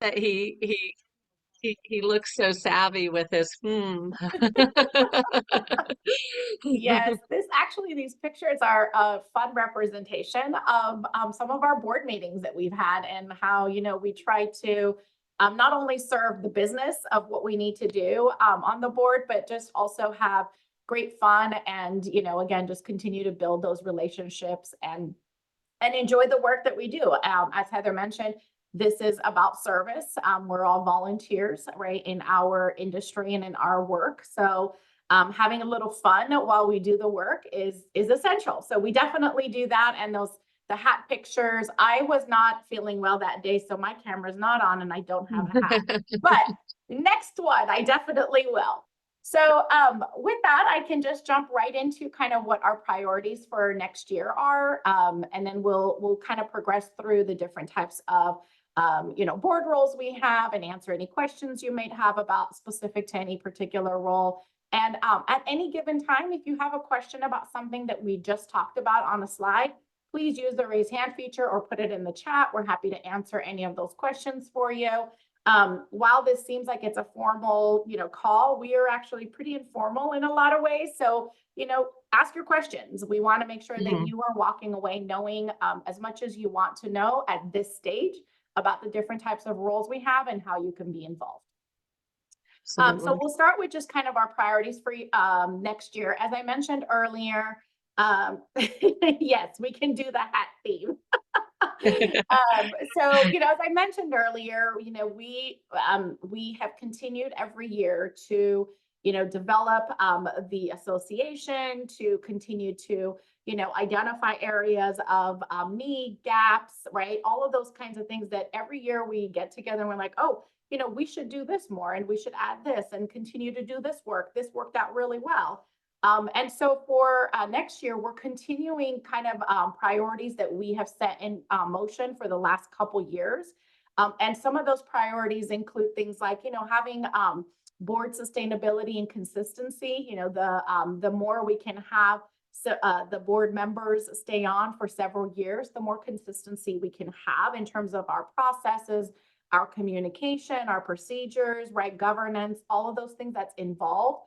that he looks so savvy with his Yes, these pictures are a fun representation of some of our board meetings that we've had and how, we try to not only serve the business of what we need to do on the board, but just also have great fun and, again, just continue to build those relationships and enjoy the work that we do. As Heather mentioned, this is about service. We're all volunteers, right, in our industry and in our work. So having a little fun while we do the work is essential. So we definitely do that. And the hat pictures. I was not feeling well that day, so my camera's not on, and I don't have a hat. But next one, I definitely will. So with that, I can just jump right into kind of what our priorities for next year are, and then we'll kind of progress through the different types of board roles we have and answer any questions you might have about specific to any particular role. And at any given time, if you have a question about something that we just talked about on a slide, please use the raise hand feature or put it in the chat. We're happy to answer any of those questions for you. While this seems like it's a formal, call, we are actually pretty informal in a lot of ways. So, ask your questions. We want to make sure that you are walking away knowing as much as you want to know at this stage about the different types of roles we have and how you can be involved. So we'll start with just kind of our priorities for next year. As I mentioned earlier, yes, we can do the hat theme. So, as I mentioned earlier, we have continued every year to, develop the association, to continue to, identify areas of need, gaps, right? All of those kinds of things that every year we get together and we're like, oh, we should do this more and we should add this and continue to do this work. This worked out really well. And so for next year, we're continuing kind of priorities that we have set in motion for the last couple years. And some of those priorities include things like, having board sustainability and consistency. The more we can have the board members stay on for several years, the more consistency we can have in terms of our processes, our communication, our procedures, right, governance, all of those things that's involved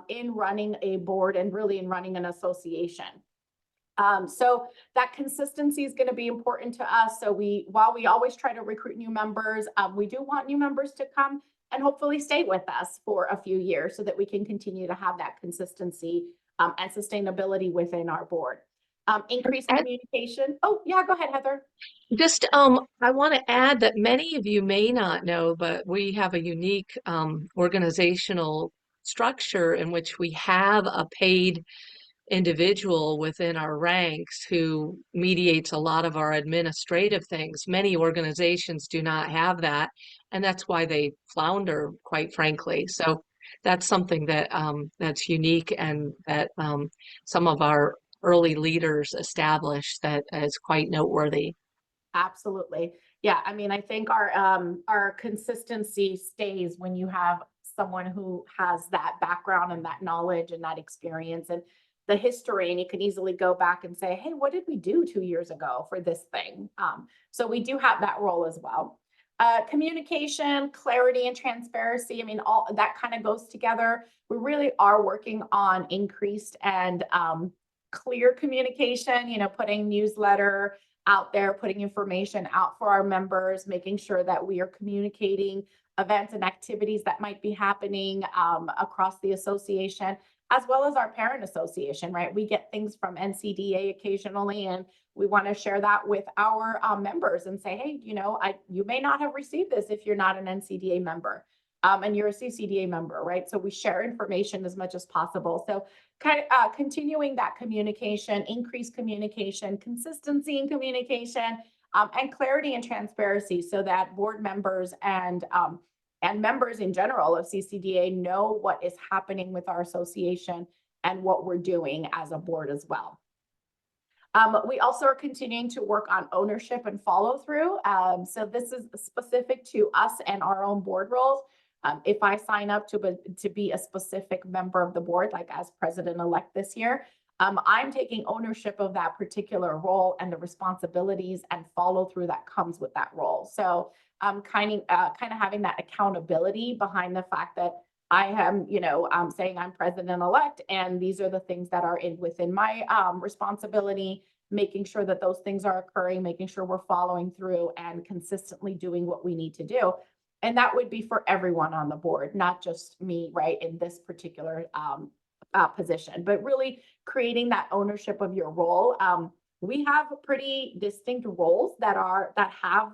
in running a board and really in running an association. So that consistency is going to be important to us. So while we always try to recruit new members, we do want new members to come and hopefully stay with us for a few years so that we can continue to have that consistency and sustainability within our board. Increased communication. Oh, yeah, go ahead, Heather. Just, I want to add that many of you may not know, but we have a unique organizational structure in which we have a paid individual within our ranks who mediates a lot of our administrative things. Many organizations do not have that, and that's why they flounder, quite frankly. So that's something that that's unique and that some of our early leaders established that is quite noteworthy. Absolutely. Yeah, I mean, I think our consistency stays when you have someone who has that background and that knowledge and that experience and the history, and you can easily go back and say, hey, what did we do 2 years ago for this thing? So we do have that role as well. Communication, clarity, and transparency. I mean, all that kind of goes together. We really are working on increased and clear communication, putting newsletter out there, putting information out for our members, making sure that we are communicating events and activities that might be happening across the association, as well as our parent association, right? We get things from NCDA occasionally, and we want to share that with our members and say, hey, you may not have received this if you're not an NCDA member. And you're a CCDA member, right? So we share information as much as possible. So kind of continuing that communication, increased communication, consistency in communication, and clarity and transparency so that board members and members in general of CCDA know what is happening with our association and what we're doing as a board as well. We also are continuing to work on ownership and follow through. So this is specific to us and our own board roles. If I sign up to be a specific member of the board, like as president-elect this year, I'm taking ownership of that particular role and the responsibilities and follow through that comes with that role. So kind of having that accountability behind the fact that I am, saying I'm president-elect, and these are the things that are within my responsibility, making sure that those things are occurring, making sure we're following through and consistently doing what we need to do. And that would be for everyone on the board, not just me, right, in this particular position, but really creating that ownership of your role. We have pretty distinct roles that have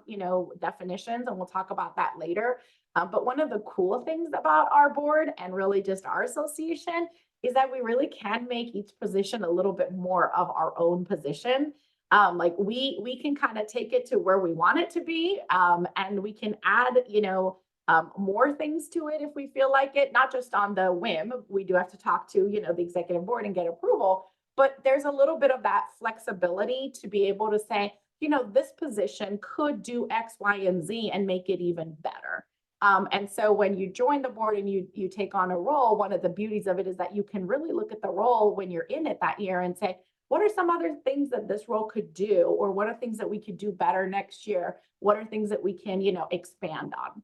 definitions, and we'll talk about that later. But one of the cool things about our board and really just our association is that we really can make each position a little bit more of our own position. Like we can kind of take it to where we want it to be, and we can add more things to it if we feel like it, not just on the whim. We do have to talk to the executive board and get approval, but there's a little bit of that flexibility to be able to say, this position could do X, Y, and Z and make it even better. And so when you join the board and you take on a role, one of the beauties of it is that you can really look at the role when you're in it that year and say, what are some other things that this role could do? Or what are things that we could do better next year? What are things that we can, expand on?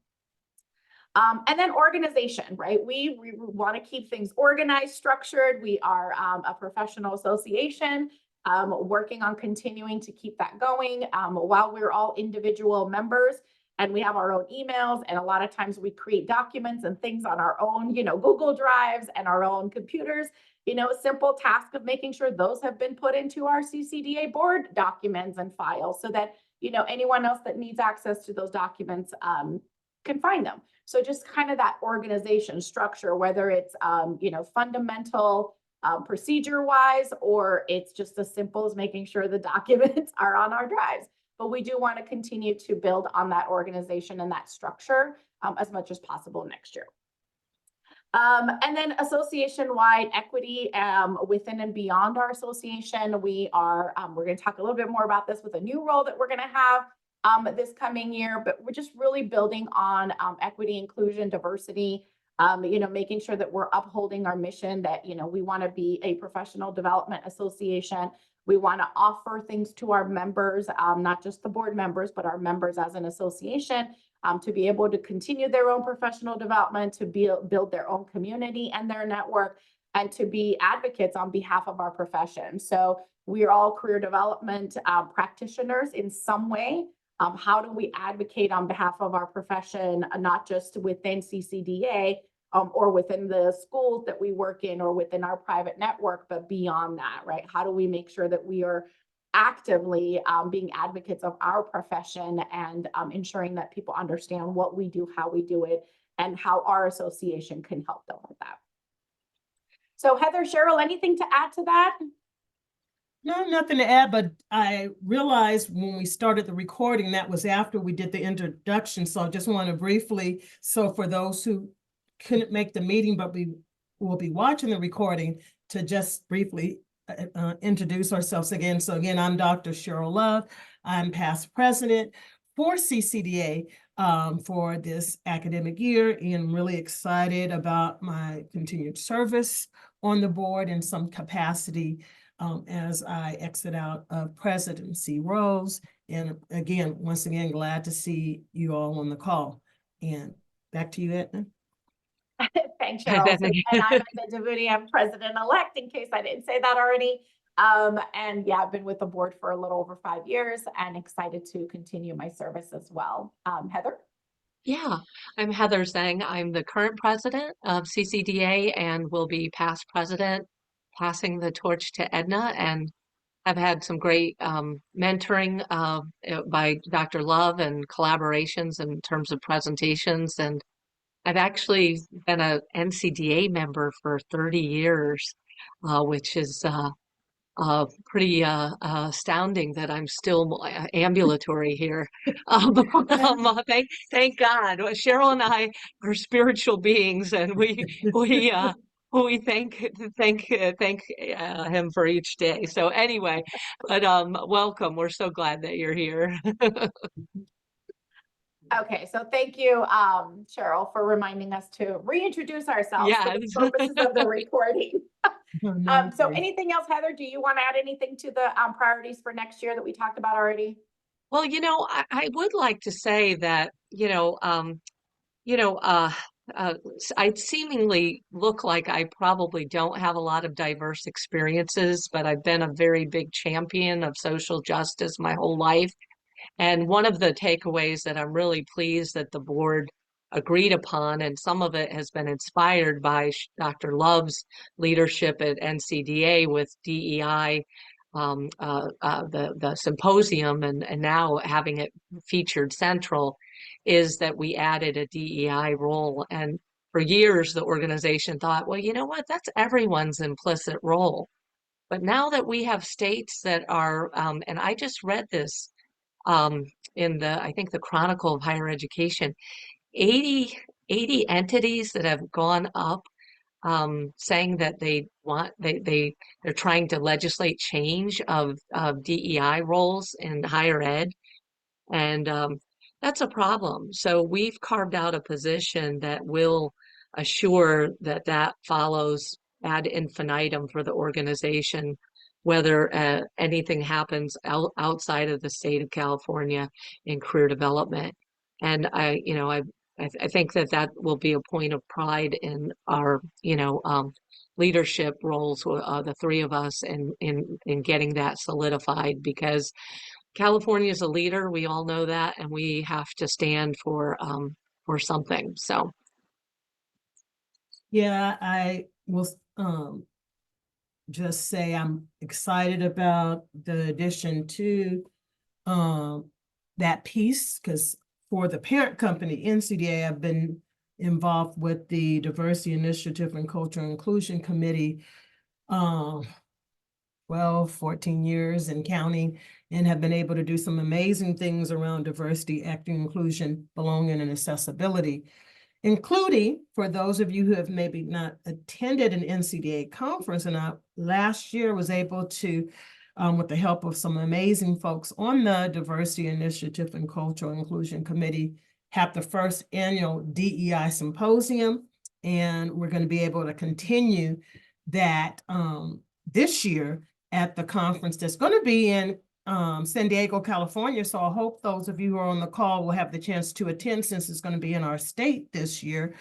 And then organization, right? We want to keep things organized, structured. We are a professional association, working on continuing to keep that going while we're all individual members. And we have our own emails, and a lot of times we create documents and things on our own, Google Drives and our own computers. A simple task of making sure those have been put into our CCDA board documents and files so that, anyone else that needs access to those documents can find them. So just kind of that organization structure, whether it's, fundamental procedure wise, or it's just as simple as making sure the documents are on our drives. But we do want to continue to build on that organization and that structure as much as possible next year. And then association-wide equity within and beyond our association. We're going to talk a little bit more about this with a new role that we're going to have this coming year, but we're just really building on equity, inclusion, diversity, making sure that we're upholding our mission that, we want to be a professional development association. We want to offer things to our members, not just the board members, but our members as an association, to be able to continue their own professional development, to build their own community and their network, and to be advocates on behalf of our profession. So we are all career development practitioners in some way. How do we advocate on behalf of our profession, not just within CCDA, or within the schools that we work in, or within our private network, but beyond that, right? How do we make sure that we are actively being advocates of our profession and ensuring that people understand what we do, how we do it, and how our association can help them with that. So Heather, Cheryl, anything to add to that? No, nothing to add, but I realized when we started the recording, that was after we did the introduction. So I just want to briefly, so for those who couldn't make the meeting, but we will be watching the recording, to just briefly introduce ourselves again. So again, I'm Dr. Cheryl Love. I'm past president for CCDA for this academic year, and really excited about my continued service on the board in some capacity as I exit out of presidency roles. And again, once again, glad to see you all on the call. And back to you, Edna. Thanks, Cheryl. So, and I'm Edna Devuti. I'm president-elect, in case I didn't say that already. And yeah, I've been with the board for a little over 5 years and excited to continue my service as well. Heather? Yeah, I'm Heather Zhang. I'm the current president of CCDA and will be past president, passing the torch to Edna. And I've had some great mentoring by Dr. Love and collaborations in terms of presentations. And I've actually been a NCDA member for 30 years, which is pretty astounding that I'm still ambulatory here. Thank God. Well, Cheryl and I are spiritual beings, and we thank him for each day. So anyway, but welcome. We're so glad that you're here. Okay, so thank you, Cheryl, for reminding us to reintroduce ourselves for the Yes. purposes of the recording. No, So anything else, Heather? Do you want to add anything to the priorities for next year that we talked about already? Well, I would like to say that, you know, you know, uh, I seemingly look like I probably don't have a lot of diverse experiences, but I've been a very big champion of social justice my whole life. And one of the takeaways that I'm really pleased that the board agreed upon, and some of it has been inspired by Dr. Love's leadership at NCDA with DEI, the symposium, and now having it featured central, is that we added a DEI role. And for years, the organization thought, well, you know what, that's everyone's implicit role. But now that we have states that are, and I just read this um, in I think the Chronicle of Higher Education, 80, 80 entities that have gone up saying that they're trying to legislate change of DEI roles in higher ed. And that's a problem. So we've carved out a position that will assure that that follows ad infinitum for the organization, whether anything happens outside of the state of California in career development. And I think that that will be a point of pride in our, leadership roles, the three of us, in getting that solidified because California is a leader. We all know that, and we have to stand for something. So Yeah, I will just say I'm excited about the addition to um, that piece because for the parent company, NCDA, I've been involved with the Diversity Initiative and Cultural Inclusion Committee um, 12, 14 years and counting, and have been able to do some amazing things around diversity, equity, inclusion, belonging, and accessibility, including for those of you who have maybe not attended an NCDA conference. And I last year was able to, with the help of some amazing folks on the Diversity Initiative and Cultural Inclusion Committee, have the first annual DEI Symposium. And we're going to be able to continue that this year at the conference that's going to be in San Diego, California. So I hope those of you who are on the call will have the chance to attend since it's going to be in our state this year.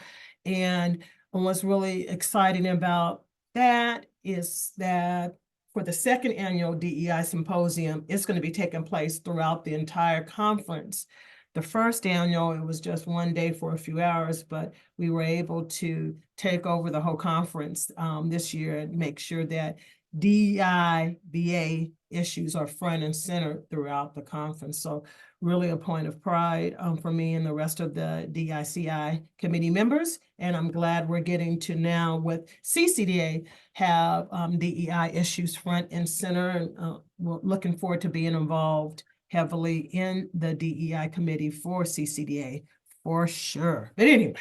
And what's really exciting about that is that for the second annual DEI Symposium, it's going to be taking place throughout the entire conference. The first annual, it was just one day for a few hours, but we were able to take over the whole conference this year and make sure that DEI/BA issues are front and center throughout the conference. So really a point of pride for me and the rest of the DICI committee members. And I'm glad we're getting to now with CCDA have DEI issues front and center. And we're looking forward to being involved heavily in the DEI committee for CCDA for sure. But anyway,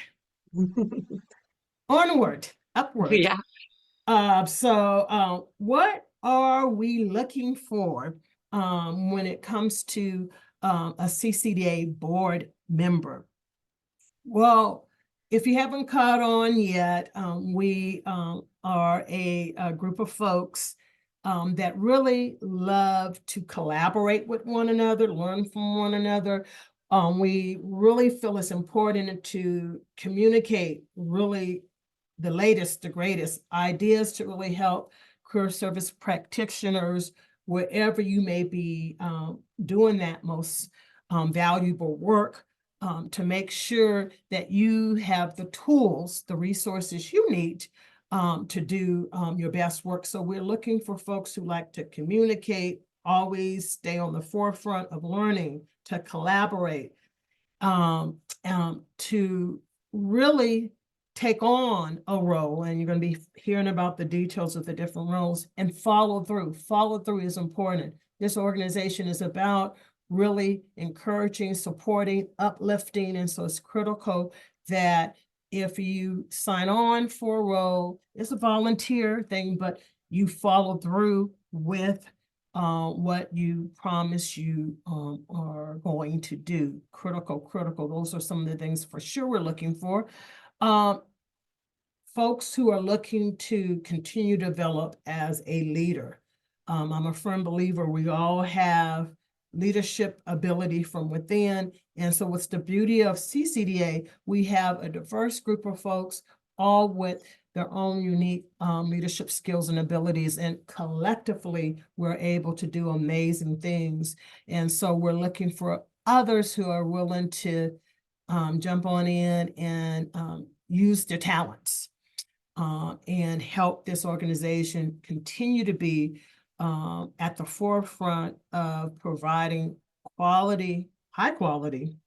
onward, upward. yeah. What are we looking for when it comes to a CCDA board member? Well, if you haven't caught on yet, we are a group of folks that really love to collaborate with one another, learn from one another. We really feel it's important to communicate really the latest, the greatest ideas to really help career service practitioners wherever you may be doing that most valuable work to make sure that you have the tools, the resources you need to do your best work. So we're looking for folks who like to communicate, always stay on the forefront of learning, to collaborate, to really take on a role, and you're going to be hearing about the details of the different roles, and follow through. Follow through is important. This organization is about really encouraging, supporting, uplifting, and so it's critical that if you sign on for a role, it's a volunteer thing, but you follow through with what you promise you are going to do. Critical. Those are some of the things for sure we're looking for. Folks who are looking to continue to develop as a leader. I'm a firm believer we all have leadership ability from within. And so what's the beauty of CCDA, we have a diverse group of folks, all with their own unique leadership skills and abilities. And collectively, we're able to do amazing things. And so we're looking for others who are willing to jump on in and use their talents and help this organization continue to be at the forefront of providing high quality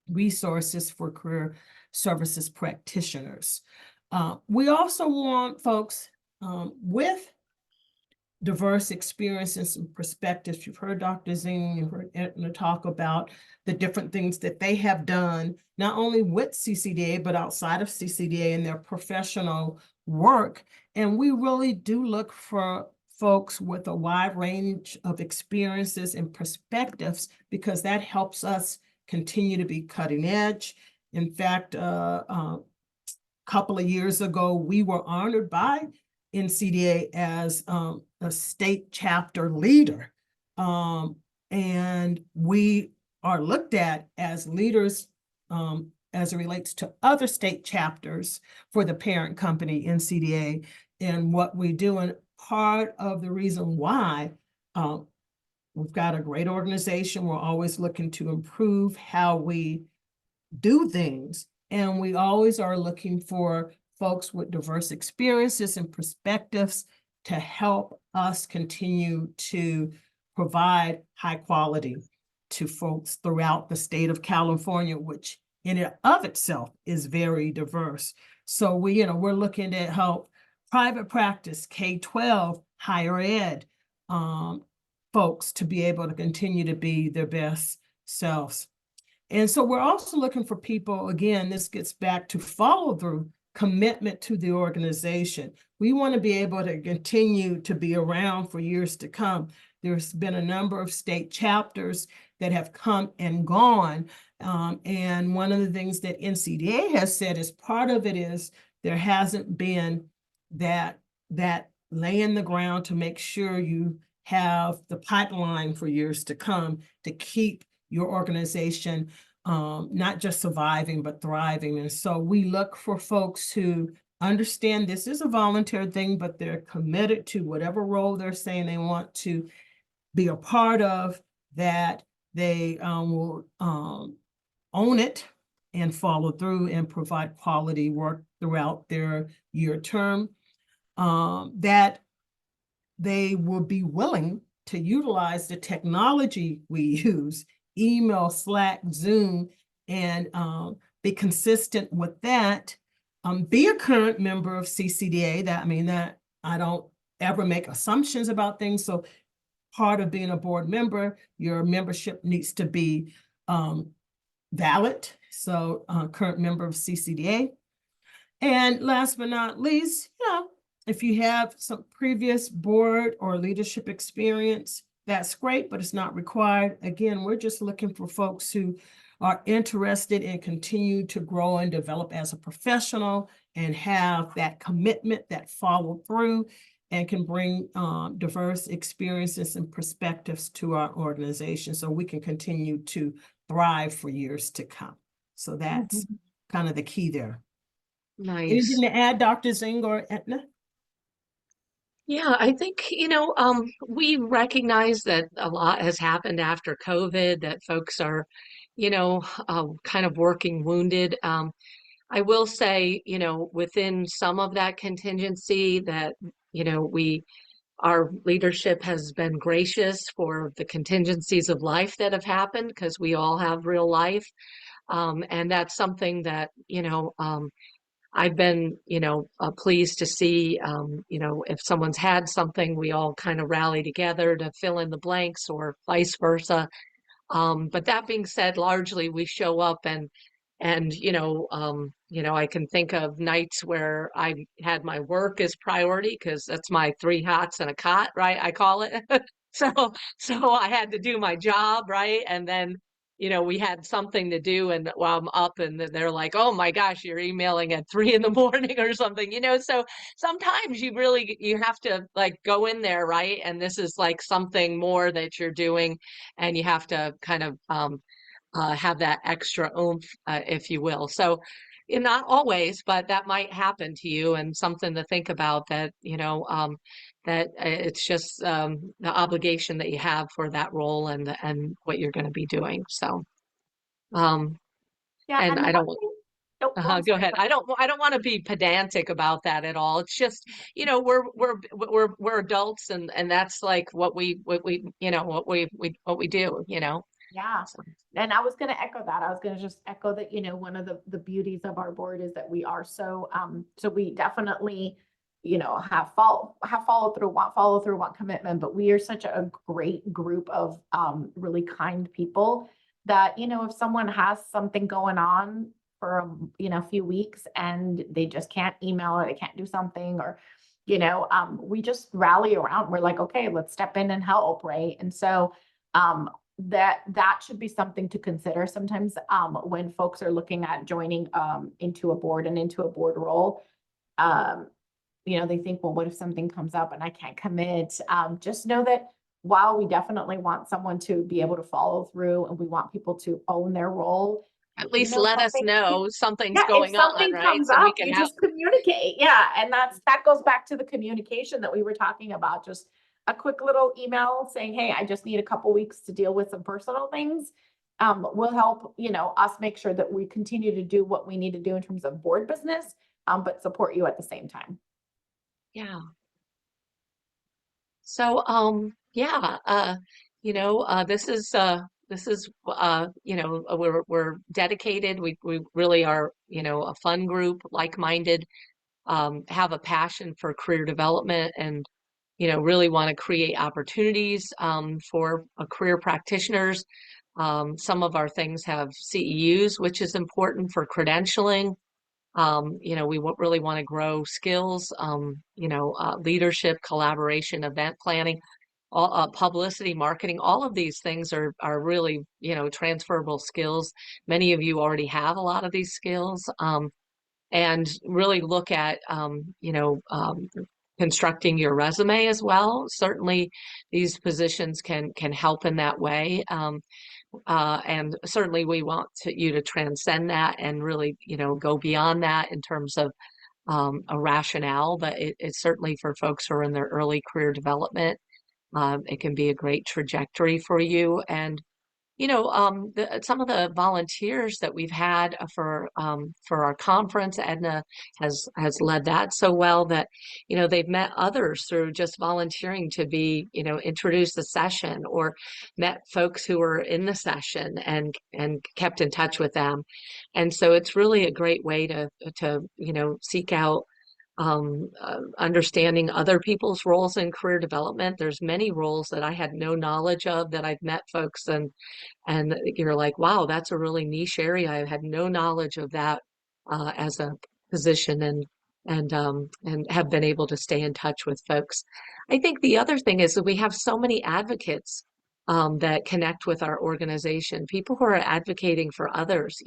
resources for career services practitioners. We also want folks with diverse experiences and perspectives. You've heard Dr. Zing, you've heard Edna talk about the different things that they have done, not only with CCDA, but outside of CCDA in their professional work. And we really do look for folks with a wide range of experiences and perspectives, because that helps us continue to be cutting edge. In fact, a couple of years ago, we were honored by NCDA as a state chapter leader. And we are looked at as leaders as it relates to other state chapters for the parent company, NCDA, and what we do. And part of the reason why we've got a great organization, we're always looking to improve how we do things. And we always are looking for folks with diverse experiences and perspectives to help us continue to provide high quality to folks throughout the state of California, which in and of itself is very diverse. So we're looking to help private practice, K-12, higher ed, folks to be able to continue to be their best selves. And so we're also looking for people, again, this gets back to follow through, commitment to the organization. We want to be able to continue to be around for years to come. There's been a number of state chapters that have come and gone. And one of the things that NCDA has said is part of it is there hasn't been that laying the ground to make sure you have the pipeline for years to come to keep your organization not just surviving, but thriving. And so we look for folks who understand this is a volunteer thing, but they're committed to whatever role they're saying they want to be a part of, that they will own it and follow through and provide quality work throughout their year term, that they will be willing to utilize the technology we use, email, Slack, Zoom, and be consistent with that. Be a current member of CCDA. That I don't ever make assumptions about things. So part of being a board member, your membership needs to be valid. So current member of CCDA. And last but not least, if you have some previous board or leadership experience, that's great, but it's not required. Again, we're just looking for folks who are interested and continue to grow and develop as a professional and have that commitment, that follow through, and can bring diverse experiences and perspectives to our organization so we can continue to thrive for years to come. So that's kind of the key there. Nice. Anything to add, Dr. Zing or Etna? Yeah, I think, we recognize that a lot has happened after COVID, that folks are, kind of working wounded. I will say, within some of that contingency that, our leadership has been gracious for the contingencies of life that have happened, because we all have real life. And that's something that, I've been, pleased to see, if someone's had something, we all kind of rally together to fill in the blanks or vice versa. But that being said, largely we show up and I can think of nights where I had my work as priority because that's my 3 hots and a cot, right? I call it. So I had to do my job, right? And then we had something to do and while I'm up and they're like, oh my gosh, you're emailing at 3 in the morning or something, so sometimes you have to like go in there, right? And this is like something more that you're doing and you have to kind of have that extra oomph, if you will. So not always, but that might happen to you and something to think about that, that it's just the obligation that you have for that role and what you're going to be doing. So, um, Yeah, and and the I one don't, thing, oh, I'm go sorry. ahead. I don't want to be pedantic about that at all. It's just, we're adults and that's like what we do. Yeah. So, And I was going to echo that. I was going to just echo that, one of the beauties of our board is that we are so we definitely, have follow through, want commitment, but we are such a great group of really kind people that, if someone has something going on for, a few weeks and they just can't email or they can't do something or, we just rally around. We're like, okay, let's step in and help. Right. And so, that should be something to consider sometimes when folks are looking at joining into a board and into a board role. Um, they think, well, what if something comes up and I can't commit? Just know that while we definitely want someone to be able to follow through and we want people to own their role, at least let us something, know something's yeah, if going on, something right? comes So we up, can you help. just communicate. Yeah. And that goes back to the communication that we were talking about. Just a quick little email saying, hey, I just need a couple weeks to deal with some personal things. Will help, us make sure that we continue to do what we need to do in terms of board business, but support you at the same time. Yeah. So, yeah, we're dedicated. We really are, a fun group, like-minded, have a passion for career development and, really want to create opportunities, for career practitioners. Some of our things have CEUs, which is important for credentialing. We really want to grow skills, leadership, collaboration, event planning, all publicity, marketing. All of these things are really, transferable skills. Many of you already have a lot of these skills, and really look at, constructing your resume as well. Certainly, these positions can help in that way. And certainly we want you to transcend that and really, go beyond that in terms of a rationale, but it's certainly for folks who are in their early career development. It can be a great trajectory for you. And some of the volunteers that we've had for our conference, Edna has led that so well that they've met others through just volunteering to be introduce the session or met folks who were in the session and kept in touch with them, and so it's really a great way to seek out understanding other people's roles in career development. There's many roles that I had no knowledge of that I've met folks and you're like, wow, that's a really niche area. I had no knowledge of that as a position and have been able to stay in touch with folks. I think the other thing is that we have so many advocates that connect with our organization, people who are advocating for others.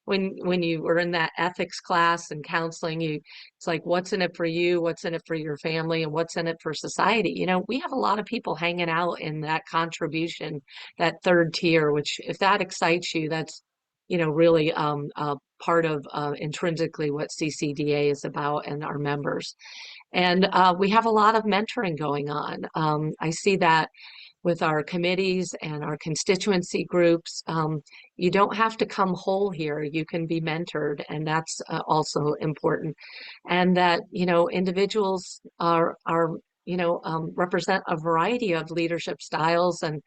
When you were in that ethics class and counseling, it's like, what's in it for you? What's in it for your family? And what's in it for society? We have a lot of people hanging out in that contribution, that third tier, which if that excites you, that's, really part of intrinsically what CCDA is about and our members. And we have a lot of mentoring going on. I see that with our committees and our constituency groups. You don't have to come whole here. You can be mentored, and that's also important. And that, individuals represent a variety of leadership styles and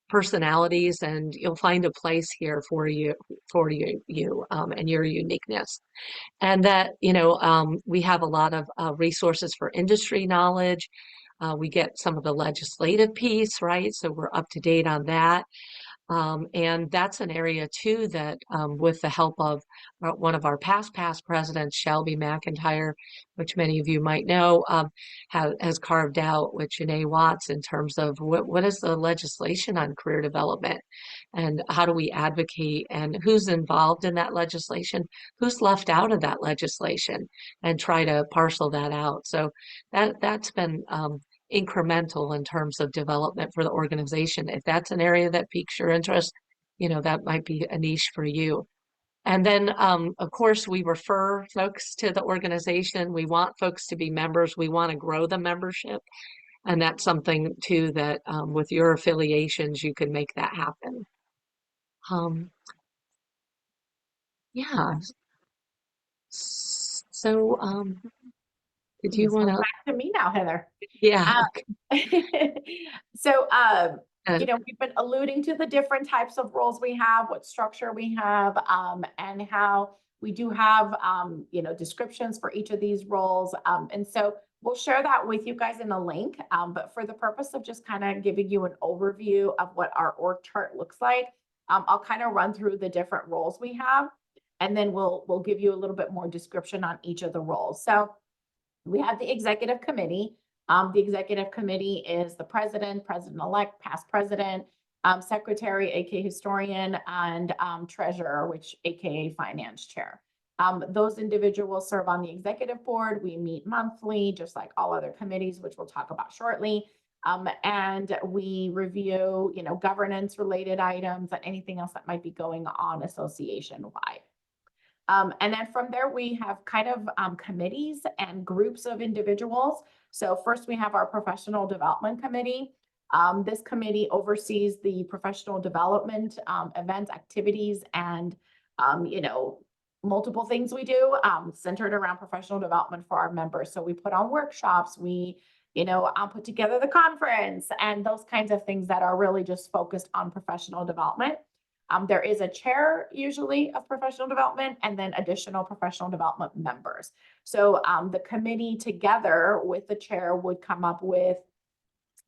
personalities, and you'll find a place here for you, and your uniqueness. And that, we have a lot of resources for industry knowledge. We get some of the legislative piece, right? So we're up to date on that. And that's an area too that, with the help of one of our past presidents, Shelby McIntyre, which many of you might know, has carved out with Janae Watts in terms of what is the legislation on career development and how do we advocate and who's involved in that legislation, who's left out of that legislation, and try to parcel that out. So that's been incremental in terms of development for the organization. If that's an area that piques your interest, that might be a niche for you. And then, of course, we refer folks to the organization. We want folks to be members. We want to grow the membership. And that's something too that, with your affiliations, you can make that happen. Um, yeah. So, did you This want one's to? back to me now, Heather. Yeah. So, Okay. we've been alluding to the different types of roles we have, what structure we have, and how we do have, descriptions for each of these roles. And so we'll share that with you guys in a link. But for the purpose of just kind of giving you an overview of what our org chart looks like, I'll kind of run through the different roles we have, and then we'll give you a little bit more description on each of the roles. So we have the executive committee. The executive committee is the president, president-elect, past president, secretary, aka historian, and treasurer, which aka finance chair. Those individuals serve on the executive board. We meet monthly, just like all other committees, which we'll talk about shortly. And we review, governance related items and anything else that might be going on association-wide. And then from there, we have kind of committees and groups of individuals. So first we have our professional development committee. This committee oversees the professional development events, activities, and, multiple things we do centered around professional development for our members. So we put on workshops, we, put together the conference and those kinds of things that are really just focused on professional development. There is a chair usually of professional development and then additional professional development members. So the committee together with the chair would come up with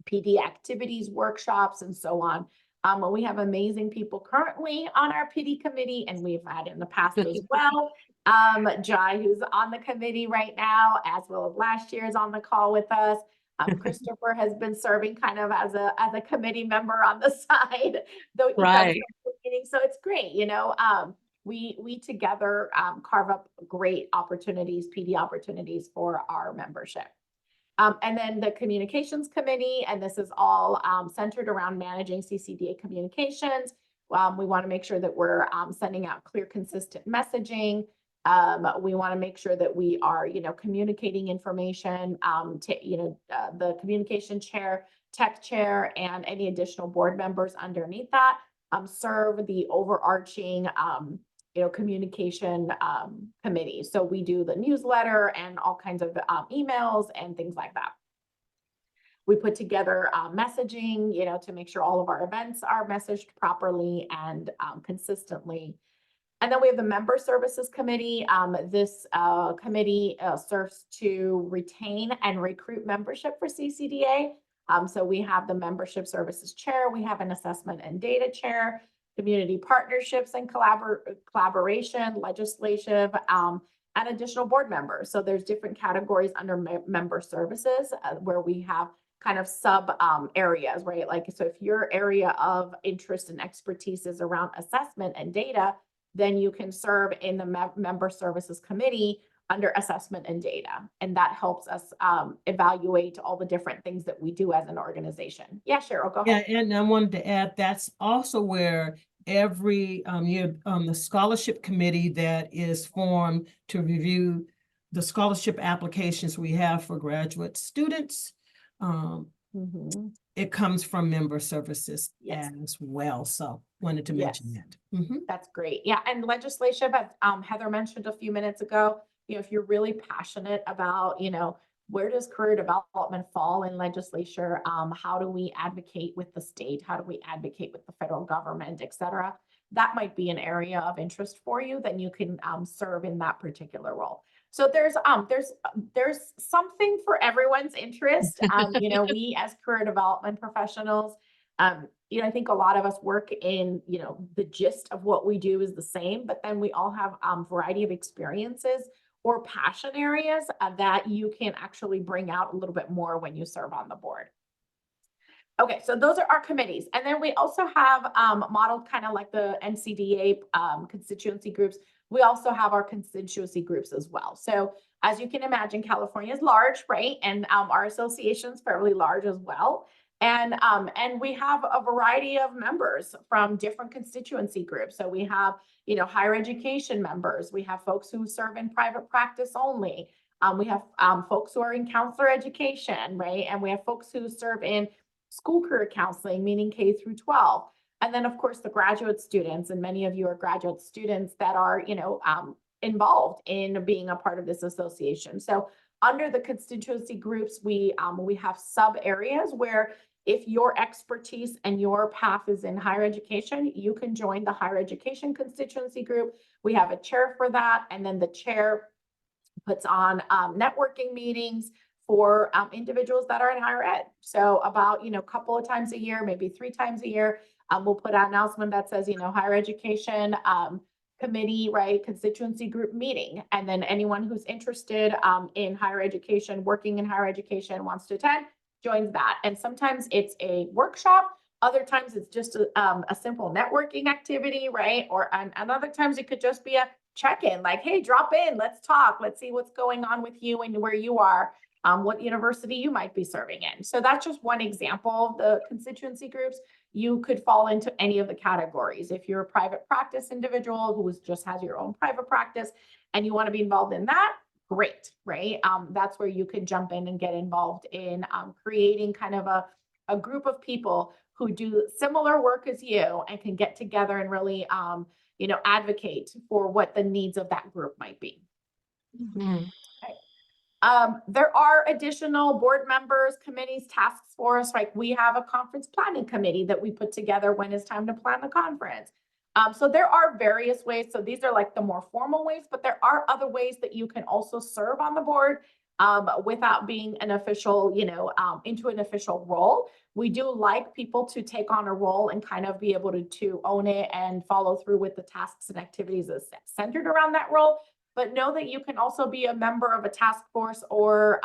PD activities, workshops, and so on. We have amazing people currently on our PD committee, and we've had in the past as well. Jai, who's on the committee right now, as well as last year, is on the call with us. Christopher has been serving kind of as a committee member on the side, though he comes Right. from the beginning. So it's great, we together carve up great opportunities, PD opportunities for our membership. And then the communications committee, and this is all centered around managing CCDA communications. We want to make sure that we're sending out clear, consistent messaging. We want to make sure that we are, communicating information to, the communication chair, tech chair, and any additional board members underneath that serve the overarching, communication committee. So we do the newsletter and all kinds of emails and things like that. We put together messaging, to make sure all of our events are messaged properly and consistently. And then we have the Member Services Committee. This committee serves to retain and recruit membership for CCDA. So we have the Membership Services Chair, we have an Assessment and Data Chair, Community Partnerships and Collaboration, Legislative, and additional board members. So there's different categories under Member Services where we have kind of sub areas, right? Like, so if your area of interest and expertise is around assessment and data, then you can serve in the Member Services Committee under assessment and data. And that helps us evaluate all the different things that we do as an organization. Yeah, Cheryl, go ahead. Yeah, and I wanted to add, that's also where every year, the scholarship committee that is formed to review the scholarship applications we have for graduate students. It comes from Member Services as well. So wanted to mention that. That's great. Yeah, and legislation, as Heather mentioned a few minutes ago, if you're really passionate about, where does career development fall in legislature? How do we advocate with the state? How do we advocate with the federal government, et cetera? That might be an area of interest for you. Then you can serve in that particular role. So there's something for everyone's interest. We as career development professionals, I think a lot of us work in, the gist of what we do is the same, but then we all have variety of experiences or passion areas that you can actually bring out a little bit more when you serve on the board. Okay, so those are our committees. And then we also have modeled kind of like the NCDA constituency groups. We also have our constituency groups as well. So as you can imagine, California is large, right? And our association is fairly large as well. And we have a variety of members from different constituency groups. So we have, higher education members. We have folks who serve in private practice only. We have folks who are in counselor education, right? And we have folks who serve in school career counseling, meaning K through 12. And then of course the graduate students, and many of you are graduate students that are, involved in being a part of this association. So under the constituency groups, we have sub areas where if your expertise and your path is in higher education, you can join the higher education constituency group. We have a chair for that. And then the chair puts on networking meetings for individuals that are in higher ed. So about, a couple of times a year, maybe 3 times a year, we'll put an announcement that says, higher education committee, right, constituency group meeting. And then anyone who's interested in higher education, working in higher education, wants to attend, joins that. And sometimes it's a workshop. Other times it's just a simple networking activity, right? And other times it could just be a check-in, like, hey, drop in, let's talk, let's see what's going on with you and where you are. What university you might be serving in. So that's just one example of the constituency groups. You could fall into any of the categories. If you're a private practice individual who just has your own private practice and you want to be involved in that, great, right? That's where you could jump in and get involved in creating kind of a group of people who do similar work as you and can get together and really, advocate for what the needs of that group might be. Mhm. Okay. There are additional board members, committees, task force. Like we have a conference planning committee that we put together when it's time to plan the conference. So there are various ways. So these are like the more formal ways, but there are other ways that you can also serve on the board without being an official, into an official role. We do like people to take on a role and kind of be able to own it and follow through with the tasks and activities that's centered around that role. But know that you can also be a member of a task force or,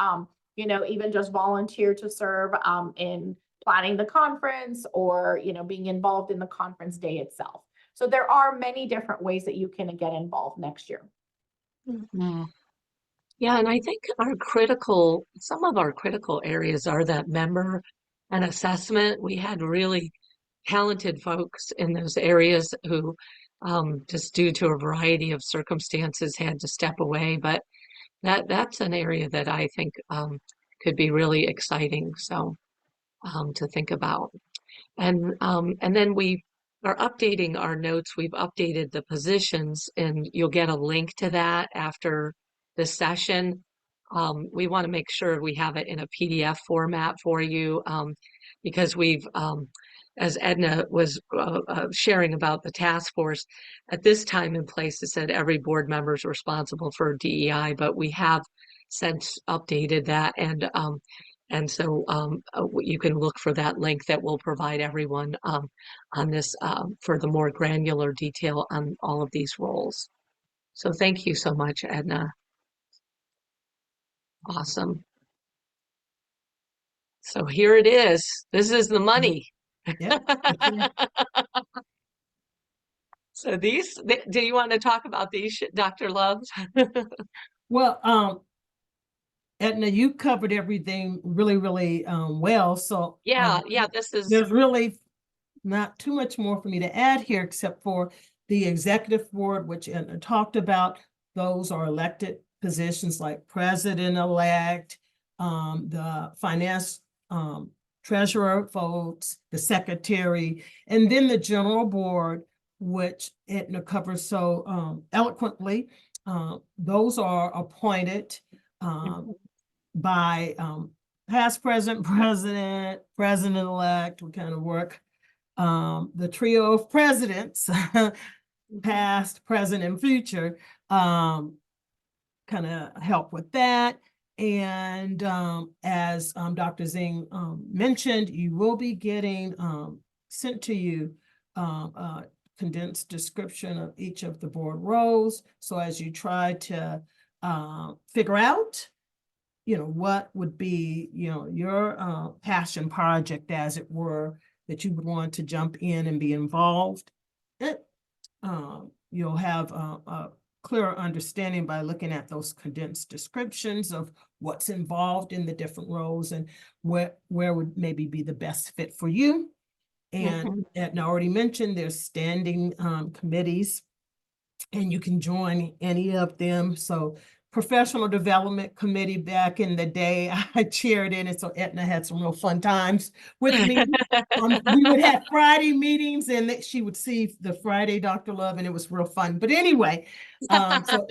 even just volunteer to serve in planning the conference or, being involved in the conference day itself. So there are many different ways that you can get involved next year. Mhm. Yeah, and I think some of our critical areas are that member and assessment. We had really talented folks in those areas who, just due to a variety of circumstances, had to step away. But that's an area that I think could be really exciting. So to think about. And then we are updating our notes. We've updated the positions, and you'll get a link to that after this session. We want to make sure we have it in a PDF format for you because as Edna was sharing about the task force, at this time and place, it said every board member is responsible for DEI, but we have since updated that, and so you can look for that link that will provide everyone on this for the more granular detail on all of these roles. So thank you so much, Edna. Awesome. So here it is. This is the money. Yep. So do you want to talk about these, Dr. Love? Well, Edna, you covered everything really, really well. So Yeah, there's really not too much more for me to add here, except for the executive board, which Edna talked about. Those are elected positions like president-elect, the finance treasurer votes, the secretary, and then the general board, which Edna covers so eloquently. Those are appointed by past president, president-elect. We kind of work the trio of presidents, past, present, and future, kind of help with that. And as Dr. Zing mentioned, you will be getting sent to you a condensed description of each of the board roles. So as you try to figure out, what would be, your passion project, as it were, that you would want to jump in and be involved, you'll have a clearer understanding by looking at those condensed descriptions of what's involved in the different roles and where would maybe be the best fit for you. And I already mentioned there's standing committees, and you can join any of them. So professional development committee, back in the day, I chaired in it. So Etna had some real fun times with me. We would have Friday meetings, and she would see the Friday Dr. Love, and it was real fun. But anyway, so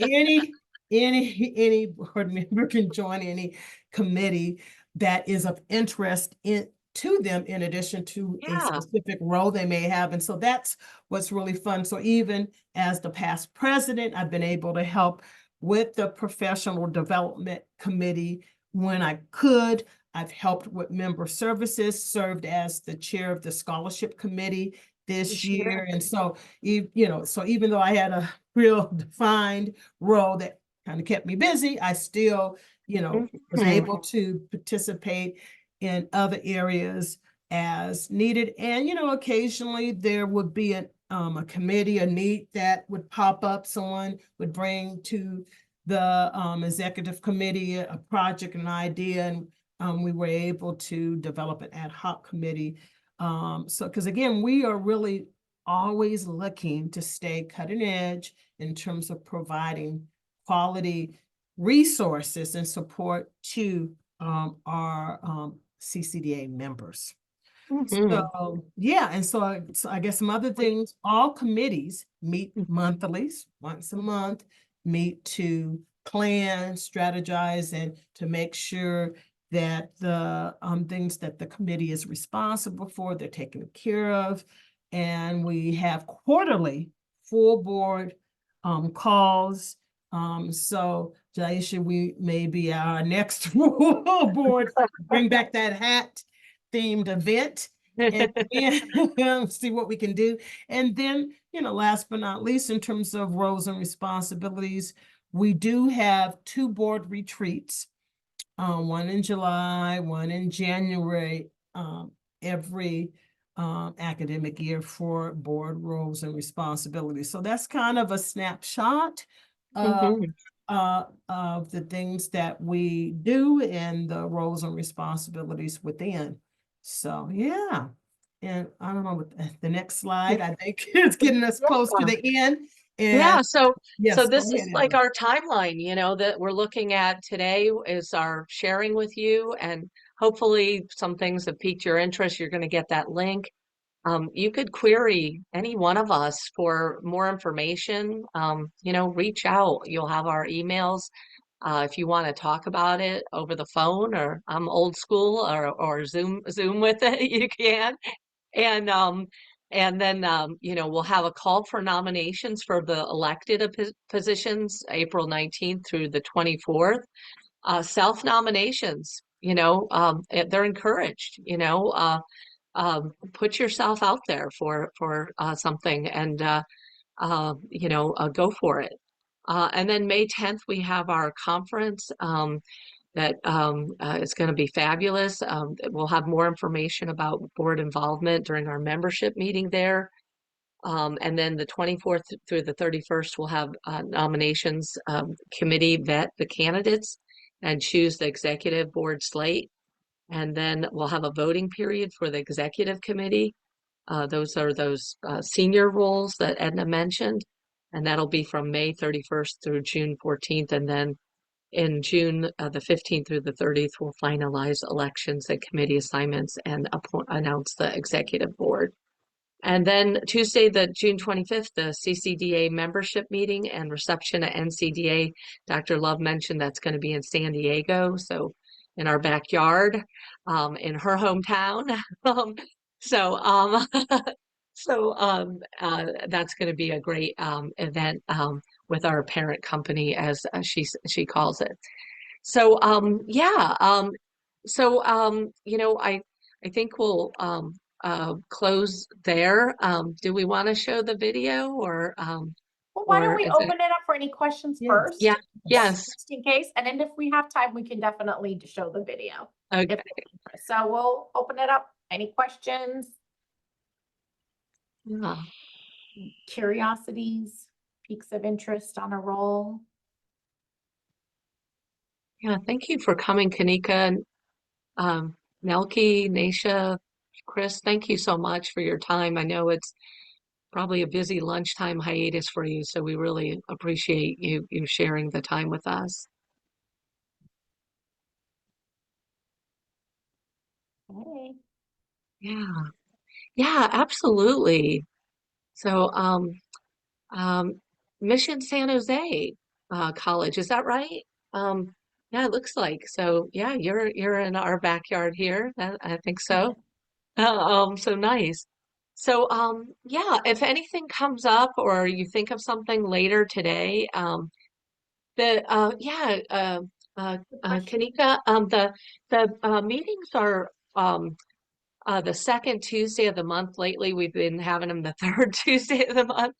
any board member can join any committee that is of interest to them, in addition to a specific role they may have. And so that's what's really fun. So even as the past president, I've been able to help with the professional development committee when I could. I've helped with member services, served as the chair of the scholarship committee this year. And so, so even though I had a real defined role that kind of kept me busy, I still, was able to participate in other areas as needed. And, occasionally there would be a committee, a need that would pop up. Someone would bring to the executive committee a project, an idea, and we were able to develop an ad hoc committee. Because again, we are really always looking to stay cutting edge in terms of providing quality resources and support to our CCDA members. So yeah, and so I guess some other things, all committees meet monthly, once a month, meet to plan, strategize, and to make sure that the things that the committee is responsible for, they're taken care of. And we have quarterly full board calls. So Jaisha, we may be our next board, bring back that hat themed event and then see what we can do. And then, last but not least, in terms of roles and responsibilities, we do have 2 board retreats, one in July, one in January, every academic year for board roles and responsibilities. So that's kind of a snapshot of the things that we do and the roles and responsibilities within. So yeah, and I don't know what the next slide, I think it's getting us close to the end. And so yes, this is like our timeline, that we're looking at today is our sharing with you, and hopefully some things have piqued your interest. You're going to get that link. You could query any one of us for more information. Reach out. You'll have our emails. If you want to talk about it over the phone, or I'm old school, or Zoom with it, you can. And then we'll have a call for nominations for the elected positions, April 19th through the 24th. Self nominations, they're encouraged. Put yourself out there for something, and go for it. And then May 10th, we have our conference that is going to be fabulous. We'll have more information about board involvement during our membership meeting there. And then the 24th through the 31st, we'll have nominations committee vet the candidates and choose the executive board slate. And then we'll have a voting period for the executive committee. Those are those senior roles that Edna mentioned. And that'll be from May 31st through June 14th. And then in June, the 15th through the 30th, we'll finalize elections and committee assignments and announce the executive board. And then Tuesday, the June 25th, the CCDA membership meeting and reception at NCDA. Dr. Love mentioned that's going to be in San Diego, so in our backyard, in her hometown. So that's going to be a great event with our parent company, as she calls it. So I think we'll close there. Do we want to show the video Well, why don't or we is it? open it up for any questions Yes. first? Yeah, yes. Just in case, and then if we have time, we can definitely show the video. Okay. If there's interest. So we'll open it up. Any questions, Yeah. curiosities, peaks of interest on a roll? Yeah, thank you for coming, Kanika and Nelkie, Naisha, Chris. Thank you so much for your time. I know it's probably a busy lunchtime hiatus for you, so we really appreciate you sharing the time with us. Hey. Yeah, yeah, absolutely. So, Mission San Jose College, is that right? Um, yeah, it looks like. So, yeah, you're in our backyard here. I think so. So nice. So, yeah, if anything comes up or you think of something later today, yeah, Good question. Kanika, the meetings are the second Tuesday of the month. Lately, we've been having them the third Tuesday of the month.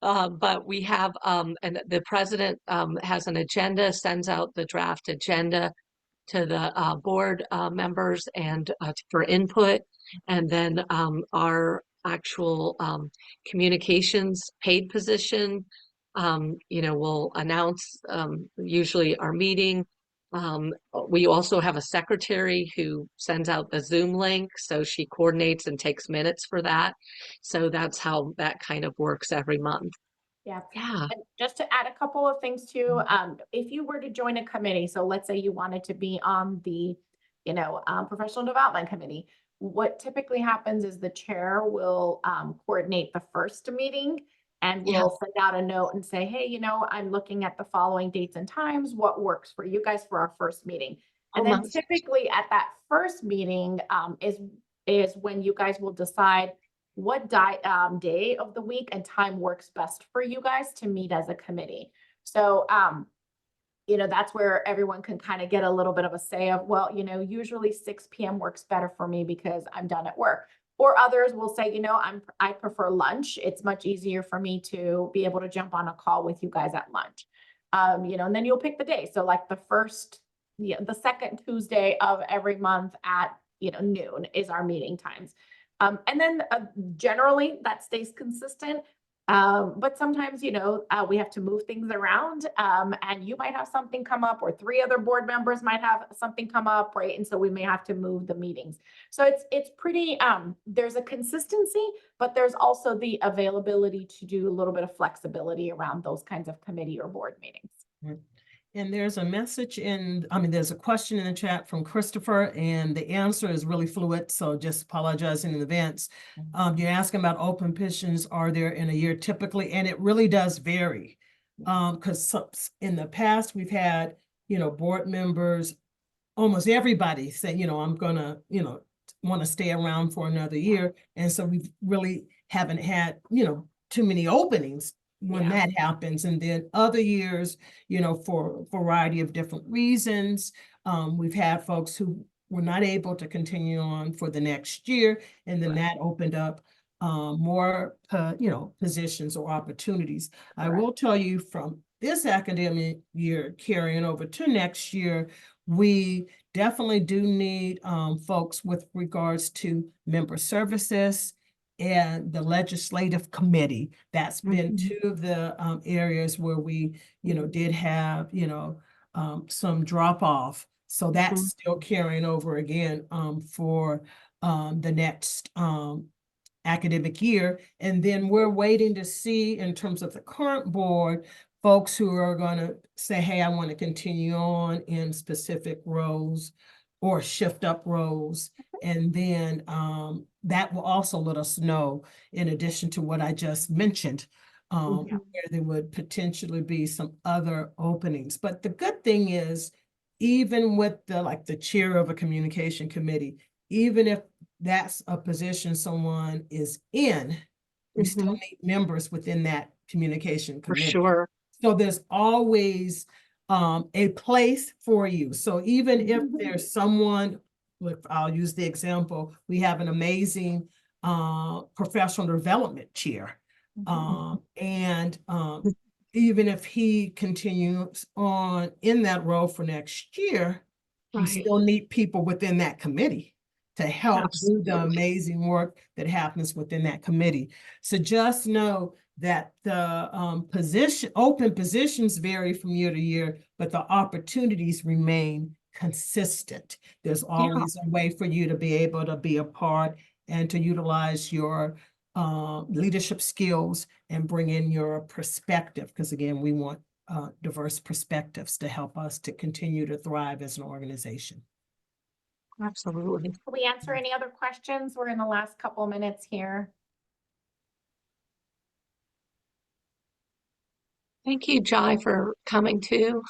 But we have, and the president has an agenda, sends out the draft agenda to the board members and for input. And then our actual communications paid position, will announce usually our meeting. We also have a secretary who sends out the Zoom link, so she coordinates and takes minutes for that. So that's how that kind of works every month. Yeah. Yeah. And just to add a couple of things too, if you were to join a committee, so let's say you wanted to be on the, professional development committee, what typically happens is the chair will coordinate the first meeting and Yeah. will send out a note and say, hey, I'm looking at the following dates and times. What works for you guys for our first meeting? Oh, And then typically at that first meeting is when you guys will decide what day of the week and time works best for you guys to meet as a committee. So, that's where everyone can kind of get a little bit of a say of, well, usually 6 p.m. works better for me because I'm done at work. Or others will say, I prefer lunch. It's much easier for me to be able to jump on a call with you guys at lunch. And then you'll pick the day. So like the second Tuesday of every month at, noon is our meeting times. And then generally that stays consistent. But sometimes, we have to move things around and you might have something come up or 3 other board members might have something come up, right? And so we may have to move the meetings. So it's pretty, there's a consistency, but there's also the availability to do a little bit of flexibility around those kinds of committee or board meetings. And there's a there's a question in the chat from Christopher, and the answer is really fluid, so just apologizing in advance. You're asking about open positions, are there in a year typically, and it really does vary. Because in the past, we've had, board members, almost everybody say, I'm gonna, want to stay around for another year. And so we really haven't had, too many openings when that happens. And then other years, for a variety of different reasons, we've had folks who were not able to continue on for the next year. And then that opened up more, positions or opportunities. I will tell you from this academic year carrying over to next year, we definitely do need folks with regards to member services and the legislative committee. That's been 2 of the areas where we, did have, some drop off. So that's still carrying over again for the next academic year. And then we're waiting to see in terms of the current board, folks who are going to say, hey, I want to continue on in specific roles or shift up roles. And then that will also let us know, in addition to what I just mentioned, where there would potentially be some other openings. But the good thing is, even with the chair of a communication committee, even if that's a position someone is in, we still need members within that communication For committee. sure. So there's always a place for you. So even if there's someone, I'll use the example, we have an amazing professional development chair. Mhm. And even if he continues on in that role for next year, you Right. still need people within that committee to help do the Absolutely. amazing work that happens within that committee. So just know that the open positions vary from year to year, but the opportunities remain consistent. There's Yeah, always a way for you to be able to be a part and to utilize your leadership skills and bring in your perspective. Because again, we want diverse perspectives to help us to continue to thrive as an organization. absolutely. Can we answer any other questions? We're in the last couple of minutes here. Thank you, Jai, for coming too.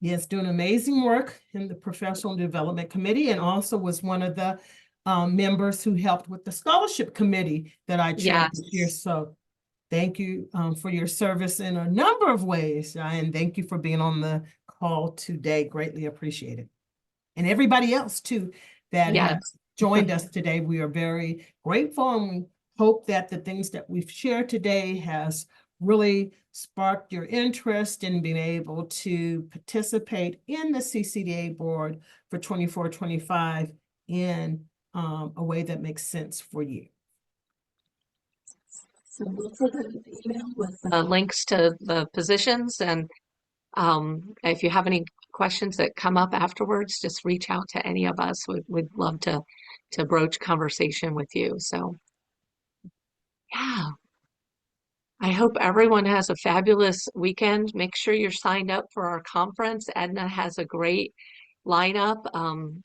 Yes, doing amazing work in the Professional Development Committee, and also was one of the members who helped with the scholarship committee that I chaired this year. Yes. So thank you for your service in a number of ways, and thank you for being on the call today. Greatly appreciate it. And everybody else too that has Yes. joined us today. We are very grateful, and we hope that the things that we've shared today has really sparked your interest in being able to participate in the CCDA board for 24-25 in a way that makes sense for you. So look for the email with links to the positions, and if you have any questions that come up afterwards, just reach out to any of us. We'd love to broach conversation with you. So yeah, I hope everyone has a fabulous weekend. Make sure you're signed up for our conference. Edna has a great lineup.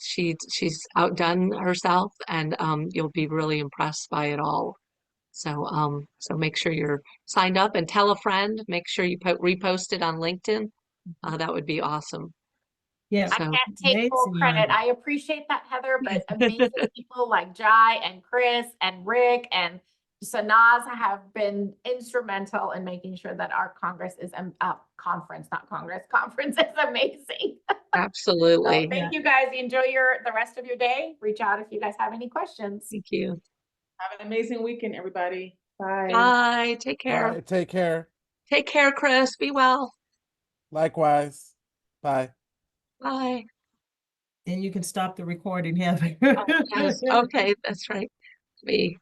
She's outdone herself, and you'll be really impressed by it all. So make sure you're signed up and tell a friend. Make sure you repost it on LinkedIn. That would be awesome. Yeah, I So can't take full amazing credit. lineup. I appreciate that, Heather, but amazing people like Jai and Chris and Rick and Sanaz have been instrumental in making sure that our Congress is conference, not Congress, conference is amazing. So absolutely. Yeah. thank you guys. Enjoy the rest of your day. Reach out if you guys have any questions. Thank you. Have an amazing weekend, everybody. Bye. Bye. Take care. Bye. Take care. Take care, Chris. Be well. Likewise. Bye. Bye. And you can stop the recording, Heather. Oh, yes. Okay, that's right. Me.